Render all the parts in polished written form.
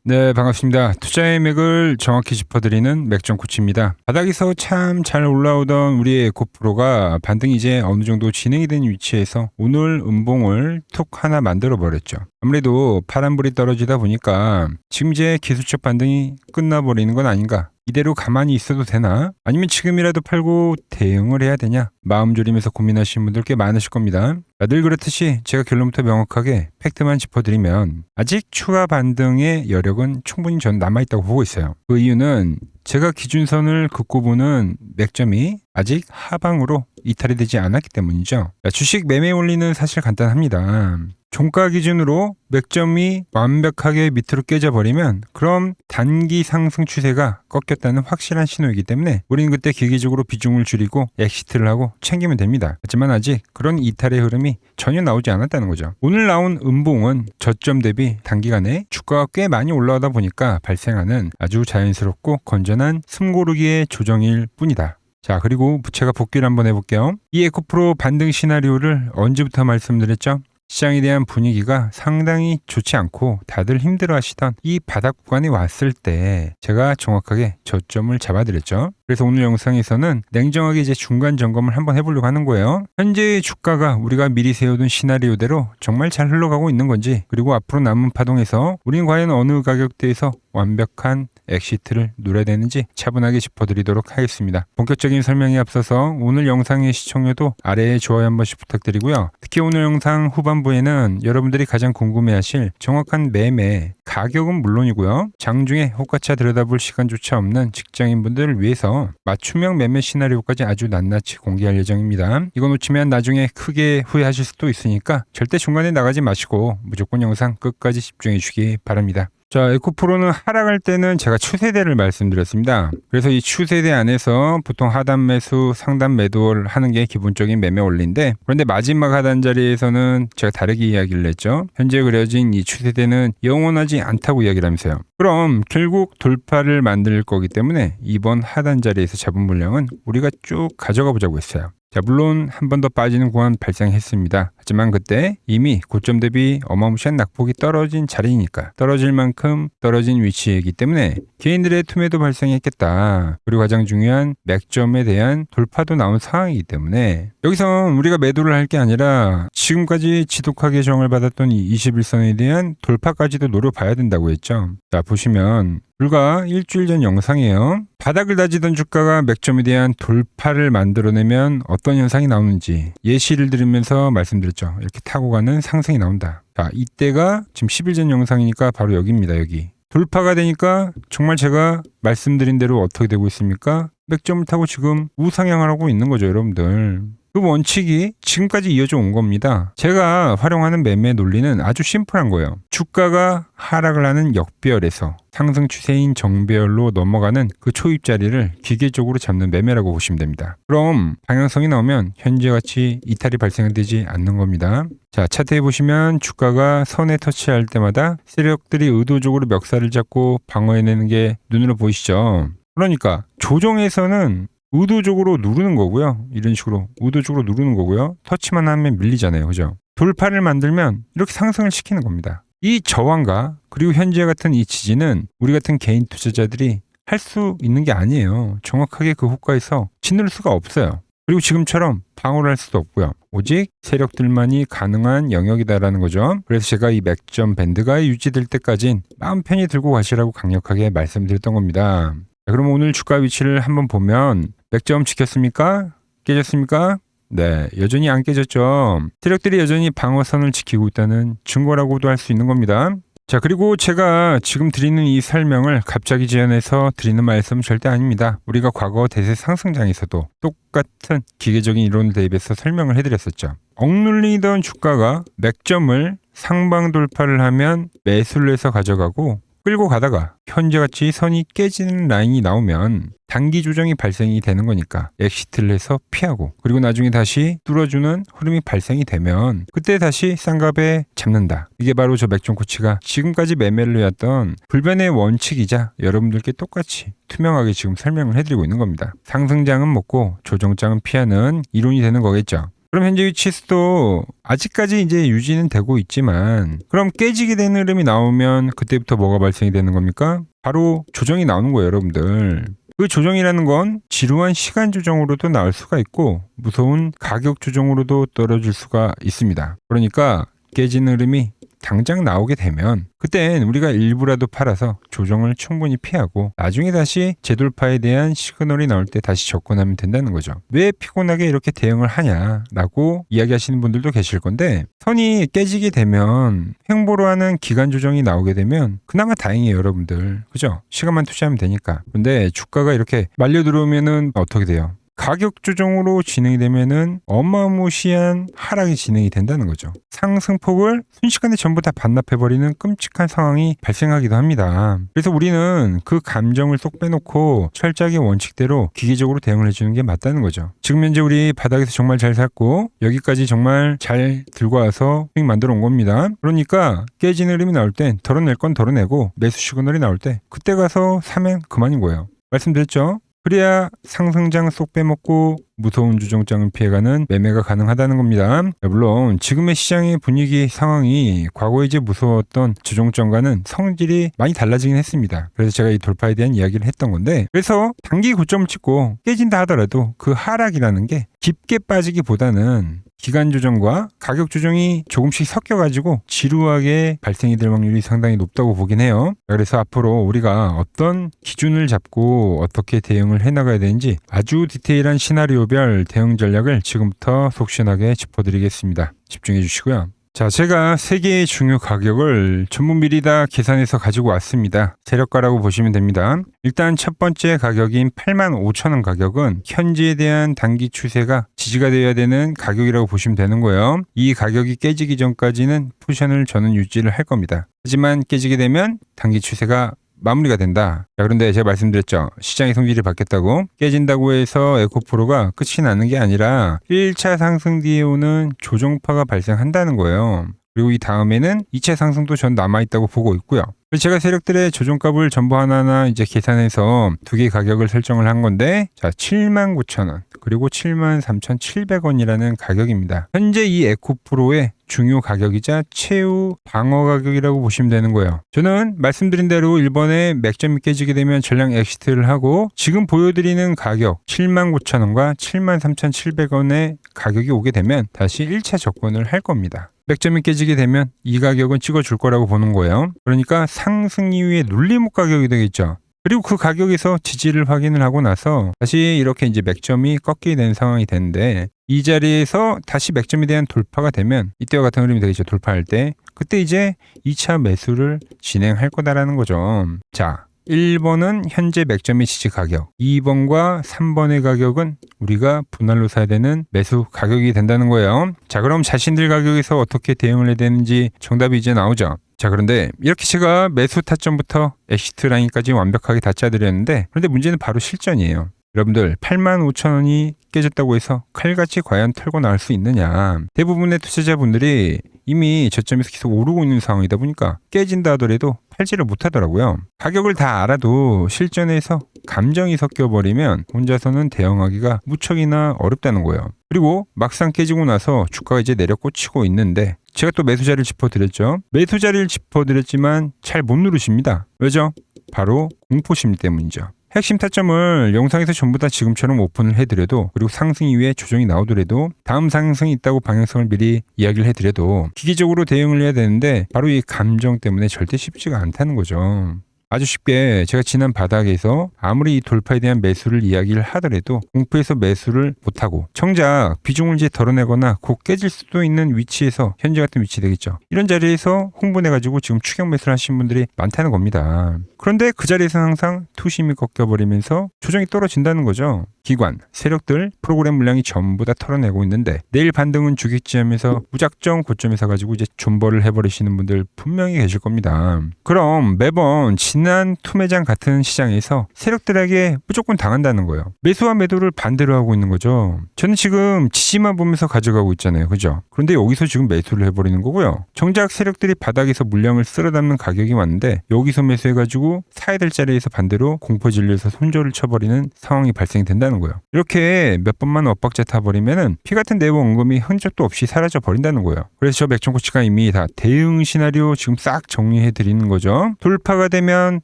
네, 반갑습니다. 투자의 맥을 정확히 짚어드리는 맥점 코치입니다. 바닥에서 참 잘 올라오던 우리의 에코프로가 반등이 이제 어느 정도 진행이 된 위치에서 오늘 음봉을 툭 하나 만들어 버렸죠. 아무래도 파란불이 떨어지다 보니까 지금 이제 기술적 반등이 끝나버리는 건 아닌가. 이대로 가만히 있어도 되나? 아니면 지금이라도 팔고 대응을 해야 되냐? 마음 졸이면서 고민하시는 분들 꽤 많으실 겁니다. 늘 그렇듯이 제가 결론부터 명확하게 팩트만 짚어드리면 아직 추가 반등의 여력은 충분히 전 남아있다고 보고 있어요. 그 이유는 제가 기준선을 긋고 보는 맥점이 아직 하방으로 이탈이 되지 않았기 때문이죠. 주식 매매 원리는 사실 간단합니다. 종가 기준으로 맥점이 완벽하게 밑으로 깨져버리면 그럼 단기 상승 추세가 꺾였다는 확실한 신호이기 때문에 우리는 그때 기계적으로 비중을 줄이고 엑시트를 하고 챙기면 됩니다. 하지만 아직 그런 이탈의 흐름이 전혀 나오지 않았다는 거죠. 오늘 나온 음봉은 저점 대비 단기간에 주가가 꽤 많이 올라오다 보니까 발생하는 아주 자연스럽고 건전한 숨고르기의 조정일 뿐이다. 자, 그리고 제가 복귀를 한번 해볼게요. 이 에코프로 반등 시나리오를 언제부터 말씀드렸죠? 시장에 대한 분위기가 상당히 좋지 않고 다들 힘들어 하시던 이 바닥 구간에 왔을 때 제가 정확하게 저점을 잡아드렸죠. 그래서 오늘 영상에서는 냉정하게 이제 중간 점검을 한번 해보려고 하는 거예요. 현재의 주가가 우리가 미리 세워둔 시나리오대로 정말 잘 흘러가고 있는 건지, 그리고 앞으로 남은 파동에서 우리는 과연 어느 가격대에서 완벽한 엑시트를 노려야 되는지 차분하게 짚어드리도록 하겠습니다. 본격적인 설명에 앞서서 오늘 영상의 시청료도 아래에 좋아요 한 번씩 부탁드리고요. 특히 오늘 영상 후반부에는 여러분들이 가장 궁금해하실 정확한 매매 가격은 물론이고요. 장중에 호가차 들여다볼 시간조차 없는 직장인분들을 위해서 맞춤형 매매 시나리오까지 아주 낱낱이 공개할 예정입니다. 이거 놓치면 나중에 크게 후회하실 수도 있으니까 절대 중간에 나가지 마시고 무조건 영상 끝까지 집중해 주시기 바랍니다. 자, 에코프로는 하락할 때는 제가 추세대를 말씀드렸습니다. 그래서 이 추세대 안에서 보통 하단 매수, 상단 매도를 하는 게 기본적인 매매 원리인데, 그런데 마지막 하단 자리에서는 제가 다르게 이야기를 했죠. 현재 그려진 이 추세대는 영원하지 않다고 이야기를 하면서요. 그럼 결국 돌파를 만들 거기 때문에 이번 하단 자리에서 잡은 물량은 우리가 쭉 가져가 보자고 했어요. 자, 물론 한 번 더 빠지는 구간 발생했습니다. 하지만 그때 이미 고점 대비 어마무시한 낙폭이 떨어진 자리니까 떨어질 만큼 떨어진 위치이기 때문에 개인들의 투매도 발생했겠다. 그리고 가장 중요한 맥점에 대한 돌파도 나온 상황이기 때문에 여기서 우리가 매도를 할 게 아니라 지금까지 지독하게 정을 받았던 이 21선에 대한 돌파까지도 노려봐야 된다고 했죠. 자, 보시면 불과 일주일 전 영상이에요. 바닥을 다지던 주가가 맥점에 대한 돌파를 만들어내면 어떤 현상이 나오는지 예시를 들으면서 말씀드렸죠. 이렇게 타고 가는 상승이 나온다. 자, 이때가 지금 10일 전 영상이니까 바로 여기입니다. 여기. 돌파가 되니까 정말 제가 말씀드린 대로 어떻게 되고 있습니까? 맥점을 타고 지금 우상향을 하고 있는 거죠, 여러분들. 그 원칙이 지금까지 이어져 온 겁니다. 제가 활용하는 매매 논리는 아주 심플한 거예요. 주가가 하락을 하는 역배열에서 상승 추세인 정배열로 넘어가는 그 초입 자리를 기계적으로 잡는 매매라고 보시면 됩니다. 그럼 방향성이 나오면 현재같이 이탈이 발생되지 않는 겁니다. 자, 차트에 보시면 주가가 선에 터치할 때마다 세력들이 의도적으로 멱살을 잡고 방어해내는 게 눈으로 보이시죠? 그러니까 조정에서는 의도적으로 누르는 거고요. 이런 식으로 의도적으로 누르는 거고요. 터치만 하면 밀리잖아요. 그죠? 돌파를 만들면 이렇게 상승을 시키는 겁니다. 이 저항과 그리고 현재 같은 이 지지는 우리 같은 개인 투자자들이 할 수 있는 게 아니에요. 정확하게 그 호가에서 짓눌 수가 없어요. 그리고 지금처럼 방어를 할 수도 없고요. 오직 세력들만이 가능한 영역이다라는 거죠. 그래서 제가 이 맥점 밴드가 유지될 때까진 마음 편히 들고 가시라고 강력하게 말씀드렸던 겁니다. 자, 그럼 오늘 주가 위치를 한번 보면 맥점 지켰습니까? 깨졌습니까? 네, 여전히 안 깨졌죠. 세력들이 여전히 방어선을 지키고 있다는 증거라고도 할 수 있는 겁니다. 자, 그리고 제가 지금 드리는 이 설명을 갑자기 제안해서 드리는 말씀은 절대 아닙니다. 우리가 과거 대세 상승장에서도 똑같은 기계적인 이론을 대입해서 설명을 해드렸었죠. 억눌리던 주가가 맥점을 상방 돌파를 하면 매수를 해서 가져가고 끌고 가다가 현재같이 선이 깨지는 라인이 나오면 단기 조정이 발생이 되는 거니까 엑시트를 해서 피하고, 그리고 나중에 다시 뚫어주는 흐름이 발생이 되면 그때 다시 쌍갑에 잡는다. 이게 바로 저 맥점 코치가 지금까지 매매를 해왔던 불변의 원칙이자 여러분들께 똑같이 투명하게 지금 설명을 해드리고 있는 겁니다. 상승장은 먹고 조정장은 피하는 이론이 되는 거겠죠. 그럼 현재 위치에서도 아직까지 이제 유지는 되고 있지만 그럼 깨지게 되는 흐름이 나오면 그때부터 뭐가 발생이 되는 겁니까? 바로 조정이 나오는 거예요, 여러분들. 그 조정이라는 건 지루한 시간 조정으로도 나올 수가 있고 무서운 가격 조정으로도 떨어질 수가 있습니다. 그러니까 깨지는 흐름이 당장 나오게 되면 그땐 우리가 일부라도 팔아서 조정을 충분히 피하고 나중에 다시 재돌파에 대한 시그널이 나올 때 다시 접근하면 된다는 거죠. 왜 피곤하게 이렇게 대응을 하냐라고 이야기하시는 분들도 계실 건데 선이 깨지게 되면 횡보로 하는 기간 조정이 나오게 되면 그나마 다행이에요, 여러분들. 그죠? 시간만 투자하면 되니까. 근데 주가가 이렇게 말려 들어오면은 어떻게 돼요? 가격 조정으로 진행이 되면은 어마무시한 하락이 진행이 된다는 거죠. 상승폭을 순식간에 전부 다 반납해버리는 끔찍한 상황이 발생하기도 합니다. 그래서 우리는 그 감정을 쏙 빼놓고 철저하게 원칙대로 기계적으로 대응을 해주는 게 맞다는 거죠. 지금 현재 우리 바닥에서 정말 잘 샀고 여기까지 정말 잘 들고 와서 수익 만들어 온 겁니다. 그러니까 깨지는 흐름이 나올 땐 덜어낼 건 덜어내고 매수 시그널이 나올 때 그때 가서 사면 그만인 거예요. 말씀드렸죠? 그래야 상승장 쏙 빼먹고 무서운 주정장을 피해가는 매매가 가능하다는 겁니다. 물론 지금의 시장의 분위기 상황이 과거에 이제 무서웠던 주정장과는 성질이 많이 달라지긴 했습니다. 그래서 제가 이 돌파에 대한 이야기를 했던 건데 그래서 단기 고점을 찍고 깨진다 하더라도 그 하락이라는 게 깊게 빠지기보다는 기간 조정과 가격 조정이 조금씩 섞여가지고 지루하게 발생이 될 확률이 상당히 높다고 보긴 해요. 그래서 앞으로 우리가 어떤 기준을 잡고 어떻게 대응을 해나가야 되는지 아주 디테일한 시나리오별 대응 전략을 지금부터 속신하게 짚어드리겠습니다. 집중해 주시고요. 자, 제가 3개의 중요 가격을 전부 미리 다 계산해서 가지고 왔습니다. 세력가라고 보시면 됩니다. 일단 첫 번째 가격인 85,000원 가격은 현지에 대한 단기 추세가 지지가 되어야 되는 가격이라고 보시면 되는 거예요. 이 가격이 깨지기 전까지는 포지션을 저는 유지를 할 겁니다. 하지만 깨지게 되면 단기 추세가 마무리가 된다. 자, 그런데 제가 말씀드렸죠. 시장의 성질이 바뀌었다고. 깨진다고 해서 에코프로가 끝이 나는 게 아니라 1차 상승 뒤에 오는 조정파가 발생한다는 거예요. 그리고 이 다음에는 2차 상승도 전 남아있다고 보고 있고요. 제가 세력들의 조정값을 전부 하나하나 이제 계산해서 두 개의 가격을 설정을 한 건데, 자, 79,000원, 그리고 73,700원이라는 가격입니다. 현재 이 에코프로의 중요 가격이자 최후 방어 가격이라고 보시면 되는 거예요. 저는 말씀드린 대로 1번에 맥점이 깨지게 되면 전량 엑시트를 하고 지금 보여드리는 가격 79,000원과 73,700원의 가격이 오게 되면 다시 1차 접근을 할 겁니다. 맥점이 깨지게 되면 이 가격은 찍어줄 거라고 보는 거예요. 그러니까 상승 이후에 눌림목 가격이 되겠죠. 그리고 그 가격에서 지지를 확인을 하고 나서 다시 이렇게 이제 맥점이 꺾이게 되는 상황이 되는데 이 자리에서 다시 맥점에 대한 돌파가 되면 이때와 같은 흐름이 되겠죠. 돌파할 때. 그때 이제 2차 매수를 진행할 거다라는 거죠. 자, 1번은 현재 맥점의 지지 가격, 2번과 3번의 가격은 우리가 분할로 사야 되는 매수 가격이 된다는 거예요. 자, 그럼 자신들 가격에서 어떻게 대응을 해야 되는지 정답이 이제 나오죠. 자, 그런데 이렇게 제가 매수 타점부터 엑시트 라인까지 완벽하게 다 짜드렸는데 그런데 문제는 바로 실전이에요. 여러분들 85,000원이 깨졌다고 해서 칼같이 과연 털고 나올 수 있느냐. 대부분의 투자자분들이 이미 저점에서 계속 오르고 있는 상황이다 보니까 깨진다 하더라도 팔지를 못하더라고요. 가격을 다 알아도 실전에서 감정이 섞여버리면 혼자서는 대응하기가 무척이나 어렵다는 거예요. 그리고 막상 깨지고 나서 주가가 이제 내려 꽂히고 있는데 제가 또 매수자리를 짚어드렸죠. 매수자리를 짚어드렸지만 잘 못 누르십니다. 왜죠? 바로 공포심리 때문이죠. 핵심 타점을 영상에서 전부 다 지금처럼 오픈을 해드려도 그리고 상승 이후에 조정이 나오더라도 다음 상승이 있다고 방향성을 미리 이야기를 해드려도 기기적으로 대응을 해야 되는데 바로 이 감정 때문에 절대 쉽지가 않다는 거죠. 아주 쉽게 제가 지난 바닥에서 아무리 이 돌파에 대한 매수를 이야기를 하더라도 공포에서 매수를 못하고 정작 비중을 이제 덜어내거나 곧 깨질 수도 있는 위치에서 현재 같은 위치 되겠죠. 이런 자리에서 흥분해가지고 지금 추격 매수를 하신 분들이 많다는 겁니다. 그런데 그 자리에서 항상 투심이 꺾여버리면서 조정이 떨어진다는 거죠. 기관, 세력들, 프로그램 물량이 전부 다 털어내고 있는데 내일 반등은 주겠지 하면서 무작정 고점에 사가지고 이제 존버를 해버리시는 분들 분명히 계실 겁니다. 그럼 매번 지난 투매장 같은 시장에서 세력들에게 무조건 당한다는 거예요. 매수와 매도를 반대로 하고 있는 거죠. 저는 지금 지지만 보면서 가져가고 있잖아요. 그죠? 그런데 여기서 지금 매수를 해버리는 거고요. 정작 세력들이 바닥에서 물량을 쓸어 담는 가격이 왔는데 여기서 매수해가지고 사야 될 자리에서 반대로 공포 진리에서 손절을 쳐버리는 상황이 발생이 된다는 거예요. 이렇게 몇 번만 엇박자 타버리면은 피 같은 내부 원금이 흔적도 없이 사라져 버린다는 거예요. 그래서 저 맥정코치가 이미 다 대응 시나리오 지금 싹 정리해 드리는 거죠. 돌파가 되면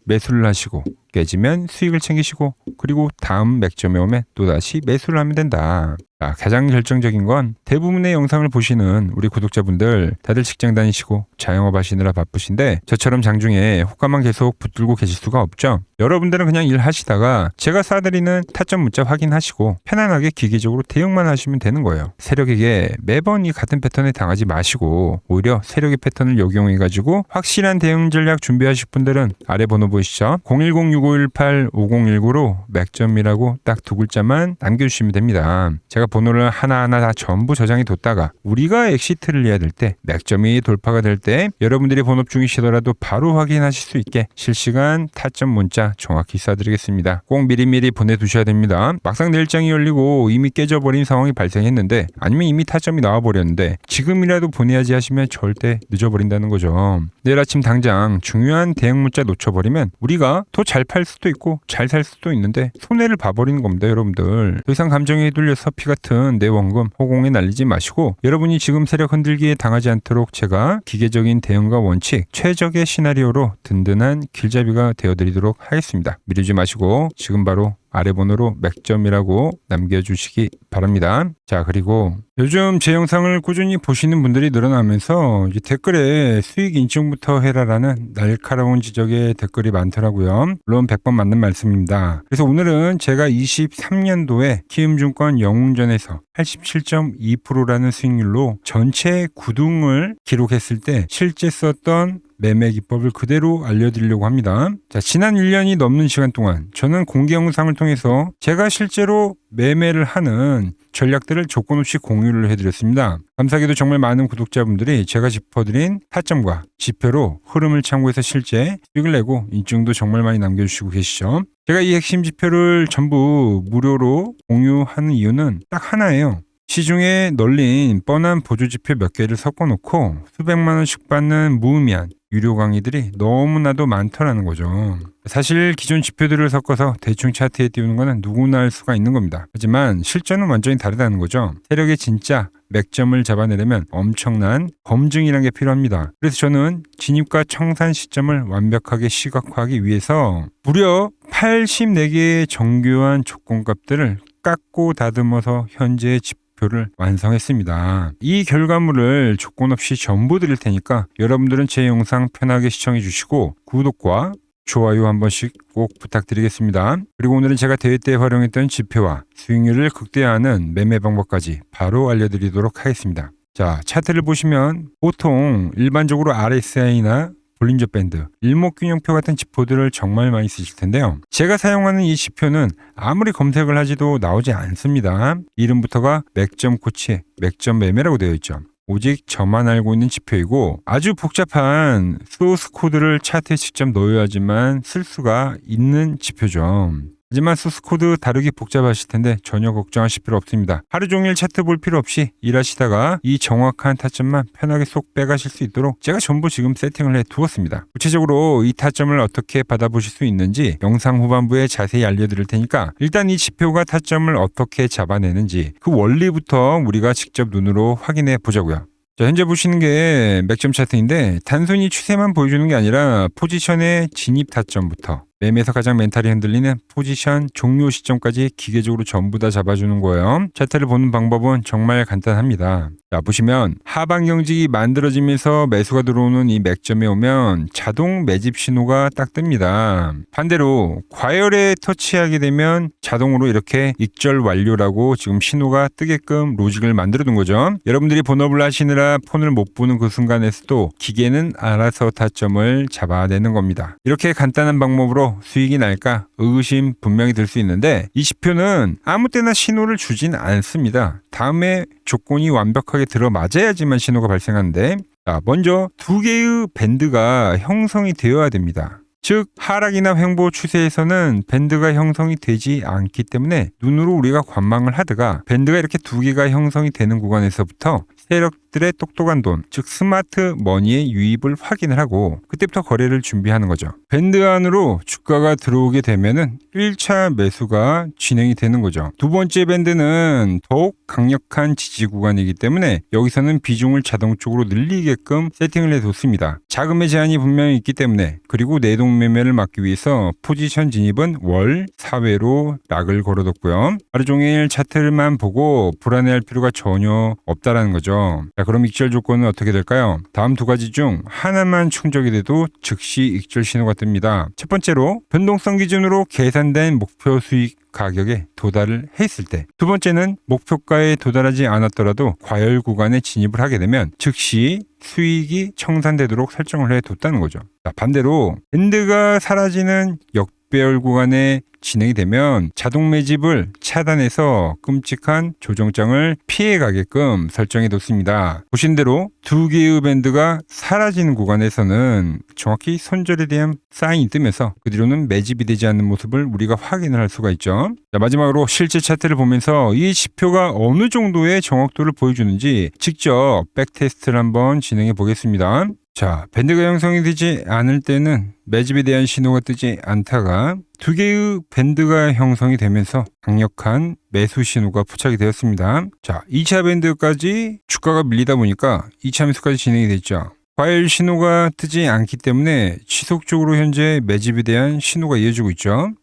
매수를 하시고 깨지면 수익을 챙기시고 그리고 다음 맥점에 오면 또다시 매수를 하면 된다. 자, 가장 결정적인 건 대부분의 영상을 보시는 우리 구독자분들 다들 직장 다니시고 자영업 하시느라 바쁘신데 저처럼 장중에 호가만 계속 붙들고 계실 수가 없죠. 여러분들은 그냥 일하시다가 제가 쏴드리는 타점 문자 확인하시고 편안하게 기계적으로 대응만 하시면 되는 거예요. 세력에게 매번 이 같은 패턴에 당하지 마시고 오히려 세력의 패턴을 역용해가지고 확실한 대응 전략 준비하실 분들은 아래 번호 보이시죠? 010-6518-5019로 맥점이라고 딱 두 글자만 남겨주시면 됩니다. 제가 번호를 하나하나 다 전부 저장해 뒀다가 우리가 엑시트를 해야 될 때 맥점이 돌파가 될 때 여러분들이 본업 중이시더라도 바로 확인하실 수 있게 실시간 타점 문자 정확히 쏴드리겠습니다. 꼭 미리미리 보내두셔야 됩니다. 막상 내일장이 열리고 이미 깨져버린 상황이 발생했는데 아니면 이미 타점이 나와버렸는데 지금이라도 보내야지 하시면 절대 늦어버린다는 거죠. 내일 아침 당장 중요한 대응 문자 놓쳐버리면 우리가 더 잘 팔 수도 있고 잘 살 수도 있는데 손해를 봐버리는 겁니다. 여러분들 더 이상 감정에 휘둘려서 피 같은 내 원금 호공에 날리지 마시고 여러분이 지금 세력 흔들기에 당하지 않도록 제가 기계적인 대응과 원칙 최적의 시나리오로 든든한 길잡이가 되어드리도록 하겠습니다. 미루지 마시고 지금 바로 아래 번호로 맥점이라고 남겨주시기 바랍니다. 자, 그리고 요즘 제 영상을 꾸준히 보시는 분들이 늘어나면서 이 댓글에 수익 인증부터 해라라는 날카로운 지적의 댓글이 많더라고요. 물론 100번 맞는 말씀입니다. 그래서 오늘은 제가 23년도에 키움증권 영웅전에서 87.2%라는 수익률로 전체 9등을 기록했을 때 실제 썼던 매매 기법을 그대로 알려드리려고 합니다. 자, 지난 1년이 넘는 시간 동안 저는 공개 영상을 통해서 제가 실제로 매매를 하는 전략들을 조건 없이 공유를 해드렸습니다. 감사하게도 정말 많은 구독자분들이 제가 짚어드린 타점과 지표로 흐름을 참고해서 실제 수익을 내고 인증도 정말 많이 남겨주시고 계시죠. 제가 이 핵심 지표를 전부 무료로 공유하는 이유는 딱 하나예요. 시중에 널린 뻔한 보조지표 몇 개를 섞어놓고 수백만 원씩 받는 무의미한 유료 강의들이 너무나도 많더라는 거죠. 사실 기존 지표들을 섞어서 대충 차트에 띄우는 것은 누구나 할 수가 있는 겁니다. 하지만 실전은 완전히 다르다는 거죠. 세력의 진짜 맥점을 잡아내려면 엄청난 검증이라는 게 필요합니다. 그래서 저는 진입과 청산 시점을 완벽하게 시각화하기 위해서 무려 84개의 정교한 조건값들을 깎고 다듬어서 현재의 지표를 완성했습니다. 이 결과물을 조건 없이 전부 드릴 테니까 여러분들은 제 영상 편하게 시청해 주시고 구독과 좋아요 한 번씩 꼭 부탁드리겠습니다. 그리고 오늘은 제가 대회 때 활용했던 지표와 수익률을 극대화하는 매매 방법까지 바로 알려드리도록 하겠습니다. 자, 차트를 보시면 보통 일반적으로 RSI나 볼린저 밴드, 일목균형표 같은 지표들을 정말 많이 쓰실 텐데요. 제가 사용하는 이 지표는 아무리 검색을 하지도 나오지 않습니다. 이름부터가 맥점 코치의 맥점 매매라고 되어 있죠. 오직 저만 알고 있는 지표이고 아주 복잡한 소스 코드를 차트에 직접 넣어야지만 쓸 수가 있는 지표죠. 하지만 소스 코드 다루기 복잡하실 텐데 전혀 걱정하실 필요 없습니다. 하루 종일 차트 볼 필요 없이 일하시다가 이 정확한 타점만 편하게 쏙 빼가실 수 있도록 제가 전부 지금 세팅을 해 두었습니다. 구체적으로 이 타점을 어떻게 받아보실 수 있는지 영상 후반부에 자세히 알려드릴 테니까 일단 이 지표가 타점을 어떻게 잡아내는지 그 원리부터 우리가 직접 눈으로 확인해 보자고요. 자, 현재 보시는 게 맥점 차트인데 단순히 추세만 보여주는 게 아니라 포지션의 진입 타점부터 매매에서 가장 멘탈이 흔들리는 포지션 종료 시점까지 기계적으로 전부 다 잡아주는 거예요. 차트를 보는 방법은 정말 간단합니다. 자, 보시면 하방 경직이 만들어지면서 매수가 들어오는 이 맥점에 오면 자동 매집 신호가 딱 뜹니다. 반대로 과열에 터치하게 되면 자동으로 이렇게 익절 완료라고 지금 신호가 뜨게끔 로직을 만들어 둔 거죠. 여러분들이 본업을 하시느라 폰을 못 보는 그 순간에서도 기계는 알아서 타점을 잡아내는 겁니다. 이렇게 간단한 방법으로 수익이 날까 의구심 분명히 들 수 있는데 이 지표는 아무 때나 신호를 주진 않습니다. 다음에 조건이 완벽하게 들어맞아야지만 신호가 발생하는데 자, 먼저 두 개의 밴드가 형성이 되어야 됩니다. 즉 하락이나 횡보 추세에서는 밴드가 형성이 되지 않기 때문에 눈으로 우리가 관망을 하다가 밴드가 이렇게 두 개가 형성이 되는 구간에서부터 세력들의 똑똑한 돈, 즉 스마트 머니의 유입을 확인을 하고 그때부터 거래를 준비하는 거죠. 밴드 안으로 주가가 들어오게 되면은 1차 매수가 진행이 되는 거죠. 두 번째 밴드는 더욱 강력한 지지 구간이기 때문에 여기서는 비중을 자동적으로 늘리게끔 세팅을 해뒀습니다. 자금의 제한이 분명히 있기 때문에, 그리고 내동 매매를 막기 위해서 포지션 진입은 월 4회로 락을 걸어뒀고요. 하루 종일 차트를만 보고 불안해할 필요가 전혀 없다라는 거죠. 자, 그럼 익절 조건은 어떻게 될까요? 다음 두 가지 중 하나만 충족이 돼도 즉시 익절 신호가 뜹니다. 첫 번째로 변동성 기준으로 계산된 목표 수익 가격에 도달을 했을 때, 두 번째는 목표가에 도달하지 않았더라도 과열 구간에 진입을 하게 되면 즉시 수익이 청산되도록 설정을 해뒀다는 거죠. 자, 반대로 밴드가 사라지는 역배열 구간에 진행이 되면 자동 매집을 차단해서 끔찍한 조정장을 피해가게끔 설정해 뒀습니다. 보신 대로 두 개의 밴드가 사라지는 구간에서는 정확히 손절에 대한 사인이 뜨면서 그 뒤로는 매집이 되지 않는 모습을 우리가 확인을 할 수가 있죠. 자, 마지막으로 실제 차트를 보면서 이 지표가 어느 정도의 정확도를 보여주는지 직접 백테스트를 한번 진행해 보겠습니다. 자, 밴드가 형성이 되지 않을 때는 매집에 대한 신호가 뜨지 않다가 두 개의 밴드가 형성이 되면서 강력한 매수 신호가 포착이 되었습니다. 자, 2차 밴드까지 주가가 밀리다 보니까 2차 매수까지 진행이 됐죠. 과열 신호가 뜨지 않기 때문에 지속적으로 현재 매집에 대한 신호가 이어지고 있죠.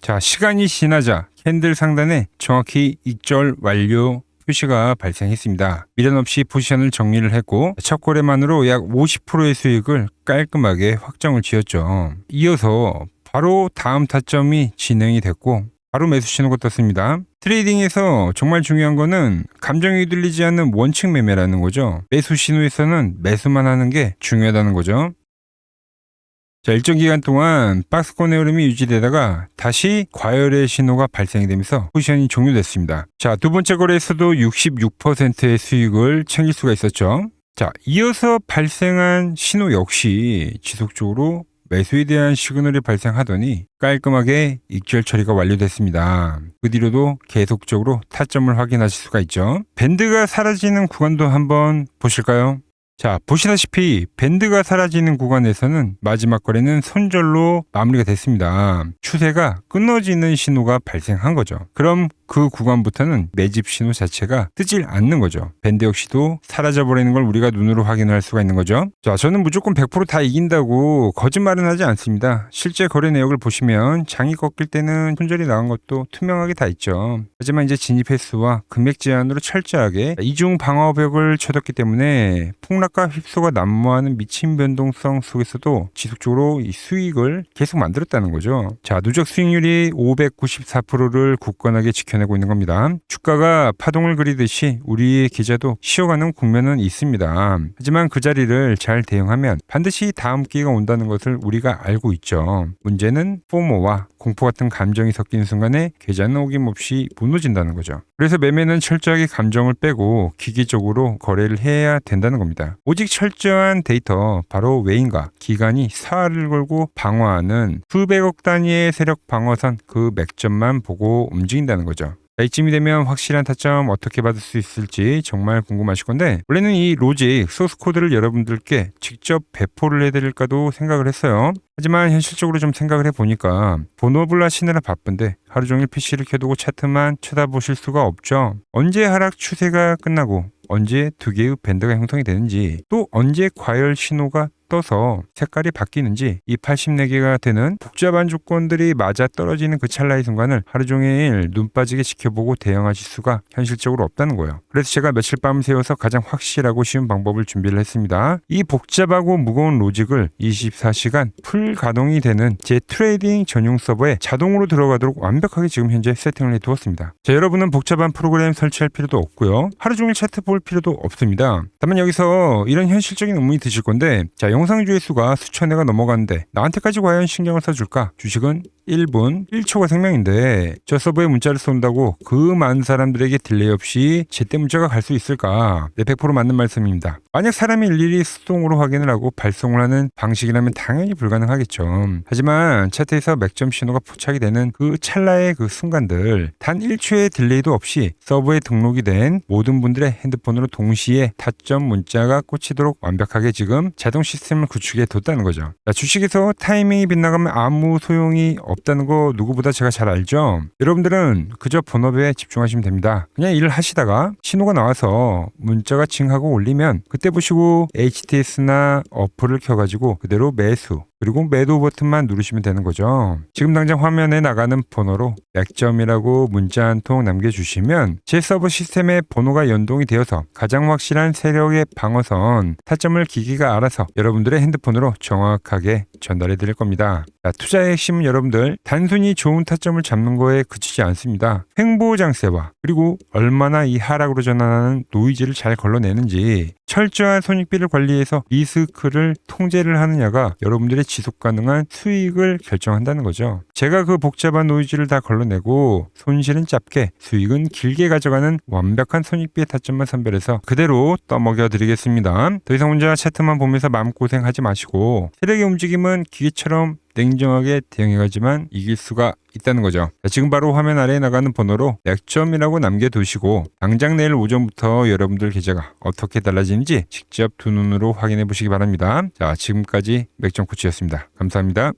자, 시간이 지나자 캔들 상단에 정확히 익절 완료 표시가 발생했습니다. 미련 없이 포지션을 정리를 했고 첫 거래만으로 약 50%의 수익을 깔끔하게 확정을 지었죠. 이어서 바로 다음 타점이 진행이 됐고 바로 매수 신호가 떴습니다. 트레이딩에서 정말 중요한 거는 감정이 흔들리지 않는 원칙 매매라는 거죠. 매수 신호에서는 매수만 하는 게 중요하다는 거죠. 자, 일정 기간 동안 박스권의 흐름이 유지되다가 다시 과열의 신호가 발생이 되면서 포지션이 종료됐습니다. 자, 두 번째 거래에서도 66%의 수익을 챙길 수가 있었죠. 자, 이어서 발생한 신호 역시 지속적으로 매수에 대한 시그널이 발생하더니 깔끔하게 익절 처리가 완료됐습니다. 그 뒤로도 계속적으로 타점을 확인하실 수가 있죠. 밴드가 사라지는 구간도 한번 보실까요? 자, 보시다시피 밴드가 사라지는 구간에서는 마지막 거래는 손절로 마무리가 됐습니다. 추세가 끊어지는 신호가 발생한 거죠. 그럼 그 구간부터는 매집 신호 자체가 뜨질 않는 거죠. 밴드 역시도 사라져버리는 걸 우리가 눈으로 확인할 수가 있는 거죠. 자, 저는 무조건 100% 다 이긴다고 거짓말은 하지 않습니다. 실제 거래 내역을 보시면 장이 꺾일 때는 손절이 나간 것도 투명하게 다 있죠. 하지만 이제 진입 횟수와 금액 제한으로 철저하게 이중 방어벽을 쳐뒀기 때문에 폭락과 휩소가 난무하는 미친 변동성 속에서도 지속적으로 이 수익을 계속 만들었다는 거죠. 자, 누적 수익률이 594%를 굳건하게 지켜내고 있는 겁니다. 주가가 파동을 그리듯이 우리의 계좌도 쉬어가는 국면은 있습니다. 하지만 그 자리를 잘 대응하면 반드시 다음 기회가 온다는 것을 우리가 알고 있죠. 문제는 포모와 공포 같은 감정이 섞이는 순간에 계좌는 어김없이 무너진다는 거죠. 그래서 매매는 철저하게 감정을 빼고 기계적으로 거래를 해야 된다는 겁니다. 오직 철저한 데이터, 바로 외인과 기관이 사활을 걸고 방어하는 수백억 단위의 세력 방어선 그 맥점만 보고 움직인다는 거죠. 이쯤이 되면 확실한 타점 어떻게 받을 수 있을지 정말 궁금하실 건데, 원래는 이 로직 소스 코드를 여러분들께 직접 배포를 해드릴까도 생각을 했어요. 하지만 현실적으로 좀 생각을 해보니까 본업을 하시느라 바쁜데 하루 종일 PC를 켜두고 차트만 쳐다보실 수가 없죠. 언제 하락 추세가 끝나고 언제 두 개의 밴드가 형성이 되는지, 또 언제 과열 신호가 떠서 색깔이 바뀌는지, 이 84개가 되는 복잡한 조건들이 맞아 떨어지는 그 찰나의 순간을 하루 종일 눈 빠지게 지켜보고 대응하실 수가 현실적으로 없다는 거예요. 그래서 제가 며칠 밤 새워서 가장 확실하고 쉬운 방법을 준비를 했습니다. 이 복잡하고 무거운 로직을 24시간 풀 가동이 되는 제 트레이딩 전용 서버에 자동으로 들어가도록 완벽하게 지금 현재 세팅을 해두었습니다. 자, 여러분은 복잡한 프로그램 설치할 필요도 없고요. 하루 종일 차트 볼 필요도 없습니다. 다만 여기서 이런 현실적인 의문이 드실 건데, 자, 영상 조회수가 수천 회가 넘어가는데 나한테까지 과연 신경을 써줄까? 주식은 1분 1초가 생명인데 저 서버에 문자를 쏜다고 그 많은 사람들에게 딜레이 없이 제때 문자가 갈 수 있을까? 네, 100% 맞는 말씀입니다. 만약 사람이 일일이 수동으로 확인을 하고 발송을 하는 방식이라면 당연히 불가능하겠죠. 하지만 차트에서 맥점 신호가 포착이 되는 그 찰나의 그 순간들, 단 1초의 딜레이도 없이 서버에 등록이 된 모든 분들의 핸드폰으로 동시에 타점 문자가 꽂히도록 완벽하게 지금 자동 시스템을 구축해 뒀다는 거죠. 자, 주식에서 타이밍이 빗나가면 아무 소용이 없다는 거 누구보다 제가 잘 알죠. 여러분들은 그저 본업에 집중하시면 됩니다. 그냥 일을 하시다가 신호가 나와서 문자가 징하고 올리면 그때 보시고 HTS나 어플을 켜가지고 그대로 매수 그리고 매도 버튼만 누르시면 되는 거죠. 지금 당장 화면에 나가는 번호로 맥점이라고 문자 한 통 남겨주시면 제 서버 시스템에 번호가 연동이 되어서 가장 확실한 세력의 방어선 타점을 기기가 알아서 여러분들의 핸드폰으로 정확하게 전달해 드릴 겁니다. 자, 투자의 핵심은 여러분들 단순히 좋은 타점을 잡는 거에 그치지 않습니다. 횡보 장세와 그리고 얼마나 이 하락으로 전환하는 노이즈를 잘 걸러내는지 철저한 손익비를 관리해서 리스크를 통제를 하느냐가 여러분들의 지속 가능한 수익을 결정한다는 거죠. 제가 그 복잡한 노이즈를 다 걸러내고 손실은 짧게 수익은 길게 가져가는 완벽한 손익비의 타점만 선별해서 그대로 떠먹여 드리겠습니다. 더 이상 혼자 차트만 보면서 마음고생하지 마시고 세력의 움직임은 기계처럼 냉정하게 대응해가지만 이길 수가 있다는 거죠. 자, 지금 바로 화면 아래에 나가는 번호로 맥점이라고 남겨두시고 당장 내일 오전부터 여러분들 계좌가 어떻게 달라지는지 직접 두 눈으로 확인해 보시기 바랍니다. 자, 지금까지 맥점 코치였습니다. 감사합니다.